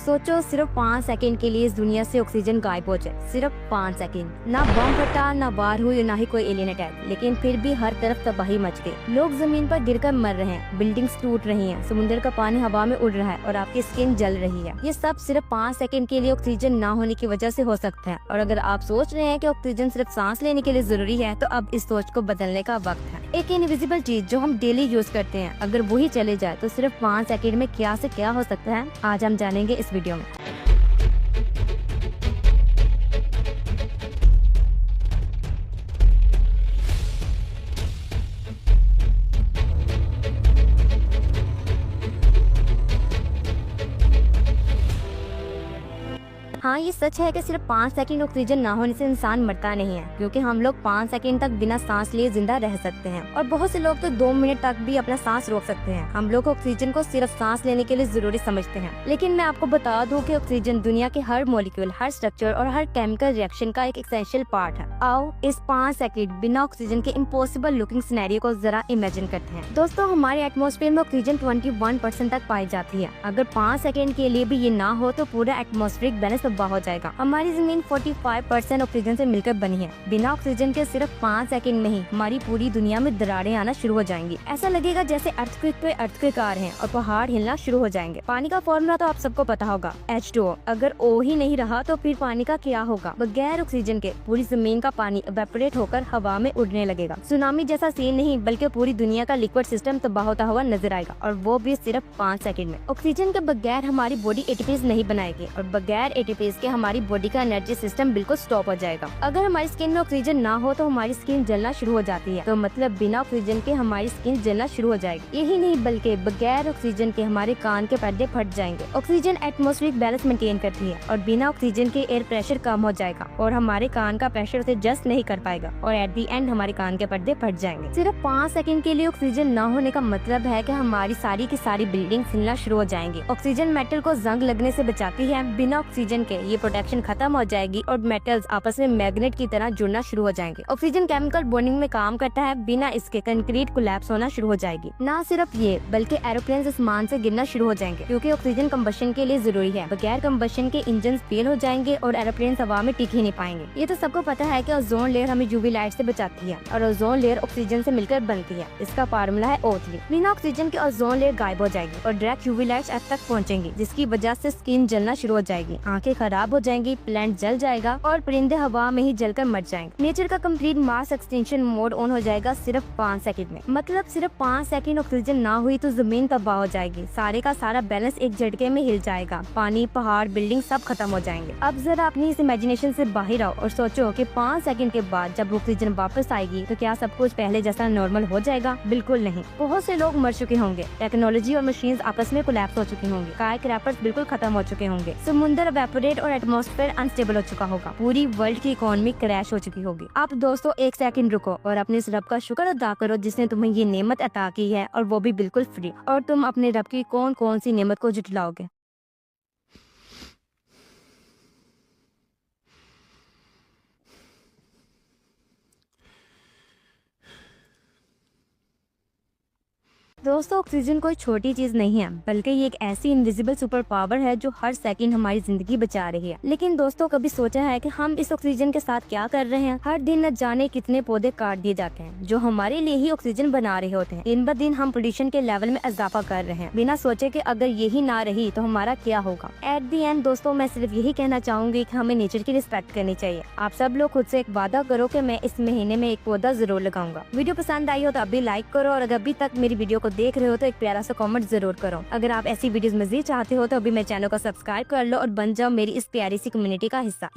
सोचो सिर्फ 5 सेकंड के लिए इस दुनिया से ऑक्सीजन गायब हो जाए, सिर्फ 5 सेकंड। ना बम फटा, ना वार हुई, ना ही कोई एलियन अटैक, लेकिन फिर भी हर तरफ तबाही मच गई। लोग जमीन पर गिरकर मर रहे हैं, बिल्डिंग्स टूट रही हैं, समुद्र का पानी हवा में उड़ रहा है और आपकी स्किन जल रही है। ये सब सिर्फ 5 सेकंड के लिए ऑक्सीजन ना होने की वजह से हो सकता है। और अगर आप सोच रहे हैं कि ऑक्सीजन सिर्फ सांस लेने के लिए जरूरी है, तो अब इस सोच को बदलने का वक्त है। एक इनविजिबल चीज जो हम डेली यूज करते हैं, अगर वही चले जाए तो सिर्फ 5 सेकंड में क्या से क्या हो सकता है, आज हम जानेंगे इस वीडियो में। हाँ, ये सच है कि सिर्फ 5 सेकंड ऑक्सीजन ना होने से इंसान मरता नहीं है, क्योंकि हम लोग 5 सेकंड तक बिना सांस लिए जिंदा रह सकते हैं और बहुत से लोग तो 2 मिनट तक भी अपना सांस रोक सकते हैं। हम लोग ऑक्सीजन को सिर्फ सांस लेने के लिए जरूरी समझते हैं, लेकिन मैं आपको बता दूं कि ऑक्सीजन दुनिया के हर मॉलिक्यूल, हर स्ट्रक्चर और हर केमिकल रिएक्शन का एक एसेंशियल पार्ट है। आओ इस 5 सेकंड बिना ऑक्सीजन के इम्पॉसिबल लुकिंग सिनेरियो को जरा इमेजिन करते हैं। दोस्तों, हमारे एटमॉस्फेयर में ऑक्सीजन 21% तक पाई जाती है। अगर 5 सेकंड के लिए भी ये ना हो तो पूरा एटमॉस्फेरिक बैलेंस तबाह हो जाएगा। हमारी जमीन 45% ऑक्सीजन से मिलकर बनी है। बिना ऑक्सीजन के सिर्फ 5 सेकंड में ही हमारी पूरी दुनिया में दरारें आना शुरू हो जाएंगी। ऐसा लगेगा जैसे अर्थक्वेक पे अर्थक्वेक आ रहे हैं और पहाड़ हिलना शुरू हो जाएंगे। पानी का फॉर्मूला तो आप सबको पता होगा, H2O। अगर O ही नहीं रहा तो फिर पानी का क्या होगा? बगैर ऑक्सीजन के पूरी जमीन का पानी इवेपोरेट होकर हवा में उड़ने लगेगा। सुनामी जैसा सीन नहीं, बल्कि पूरी दुनिया का लिक्विड सिस्टम तबाह होता हुआ नजर आएगा, और वो भी सिर्फ 5 सेकंड में। ऑक्सीजन के बगैर हमारी बॉडी एटीपीज नहीं बनाएगी, और बगैर एटीपीज के हमारी बॉडी का एनर्जी सिस्टम बिल्कुल स्टॉप हो जाएगा। अगर हमारी स्किन में ऑक्सीजन ना हो तो हमारी स्किन जलना शुरू हो जाती है। तो मतलब बिना ऑक्सीजन के हमारी स्किन जलना शुरू हो जाएगी। यही नहीं, बल्कि बगैर ऑक्सीजन के हमारे कान के पर्दे फट जाएंगे। ऑक्सीजन एटमॉस्फेरिक बैलेंस मेंटेन करती है, और बिना ऑक्सीजन के एयर प्रेशर कम हो जाएगा और हमारे कान का प्रेशर उसे एडजस्ट नहीं कर पाएगा, और एट दी एंड हमारे कान के पर्दे फट जाएंगे। सिर्फ 5 सेकंड के लिए ऑक्सीजन न होने का मतलब है कि हमारी सारी की सारी बिल्डिंग हिलना शुरू हो जाएंगी। ऑक्सीजन मेटल को जंग लगने से बचाती है। बिना ऑक्सीजन के ये प्रोटेक्शन खत्म हो जाएगी और मेटल्स आपस में मैग्नेट की तरह जुड़ना शुरू हो जाएंगे। ऑक्सीजन केमिकल बॉन्डिंग में काम करता है। बिना इसके कंक्रीट कोलैप्स होना शुरू हो जाएगी। ना सिर्फ ये, बल्कि एरोप्लेन आसमान से गिरना शुरू हो जाएंगे, क्योंकि ऑक्सीजन कंबशन के लिए जरूरी है। बगैर कंबशन के इंजन फेल हो जाएंगे और एरोप्लेन हवा में टिक ही नहीं पाएंगे। ये तो सबको पता है कि ओजोन लेयर हमें यूवी लाइट से बचाती है, और ओजोन लेयर ऑक्सीजन से मिलकर बनती है। इसका फार्मूला है O3। बिना ऑक्सीजन के ओजोन लेयर गायब हो जाएगी और डायरेक्ट यूवी लाइट्स अर्थ तक पहुंचेंगी, जिसकी वजह से स्किन जलना शुरू हो जाएगी, आंखें खराब हो जाएंगी, प्लांट जल जाएगा और परिंदे हवा में ही जलकर मर जाएंगे। नेचर का complete mass extension mode on हो जाएगा सिर्फ 5 सेकंड में। मतलब सिर्फ 5 सेकंड ऑक्सीजन ना हुई तो जमीन तबाह हो जाएगी। सारे का सारा बैलेंस एक झटके में हिल जाएगा। पानी, पहाड़, बिल्डिंग सब खत्म हो जाएंगे। अब जरा अपनी इस इमेजिनेशन से बाहर आओ और सोचो कि 5 सेकंड के बाद जब ऑक्सीजन वापस आएगी तो क्या सब कुछ पहले जैसा नॉर्मल हो जाएगा? बिल्कुल नहीं। बहुत से लोग मर चुके होंगे, टेक्नोलॉजी और मशीन्स आपस में कोलैप्स हो चुकी होंगी, स्काईक्रैपर्स बिल्कुल खत्म हो चुके होंगे, समुद्र इवेपोरेट और एटमॉस्फेयर अनस्टेबल हो चुका होगा, पूरी वर्ल्ड की इकोनॉमी क्रैश हो चुकी होगी। अब दोस्तों 1 सेकंड रुको और अपने इस रब का शुक्र अदा करो जिसने तुम्हें ये नेमत अता की है, और वो भी बिल्कुल फ्री। और तुम अपने रब की कौन कौन सी नेमत को जुटलाओगे? दोस्तों, ऑक्सीजन कोई छोटी चीज नहीं है, बल्कि ये एक ऐसी इनविजिबल सुपर पावर है जो हर सेकंड हमारी जिंदगी बचा रही है। लेकिन दोस्तों, कभी सोचा है कि हम इस ऑक्सीजन के साथ क्या कर रहे हैं? हर दिन न जाने कितने पौधे काट दिए जाते हैं जो हमारे लिए ही ऑक्सीजन बना रहे होते हैं। दिन ब दिन हम पोल्यूशन के लेवल में इजाफा कर रहे हैं, बिना सोचे कि अगर यही ना रही तो हमारा क्या होगा। एट दी एंड दोस्तों, मैं सिर्फ यही कहना चाहूंगी कि हमें नेचर की रिस्पेक्ट करनी चाहिए। आप सब लोग खुद से एक वादा करो कि मैं इस महीने में एक पौधा जरूर लगाऊंगा। वीडियो पसंद आई हो तो अभी लाइक करो, और अगर अभी तक मेरी वीडियो को देख रहे हो तो एक प्यारा सा कमेंट जरूर करो। अगर आप ऐसी वीडियोस मजीद चाहते हो तो अभी मेरे चैनल को सब्सक्राइब कर लो और बन जाओ मेरी इस प्यारी सी कम्युनिटी का हिस्सा।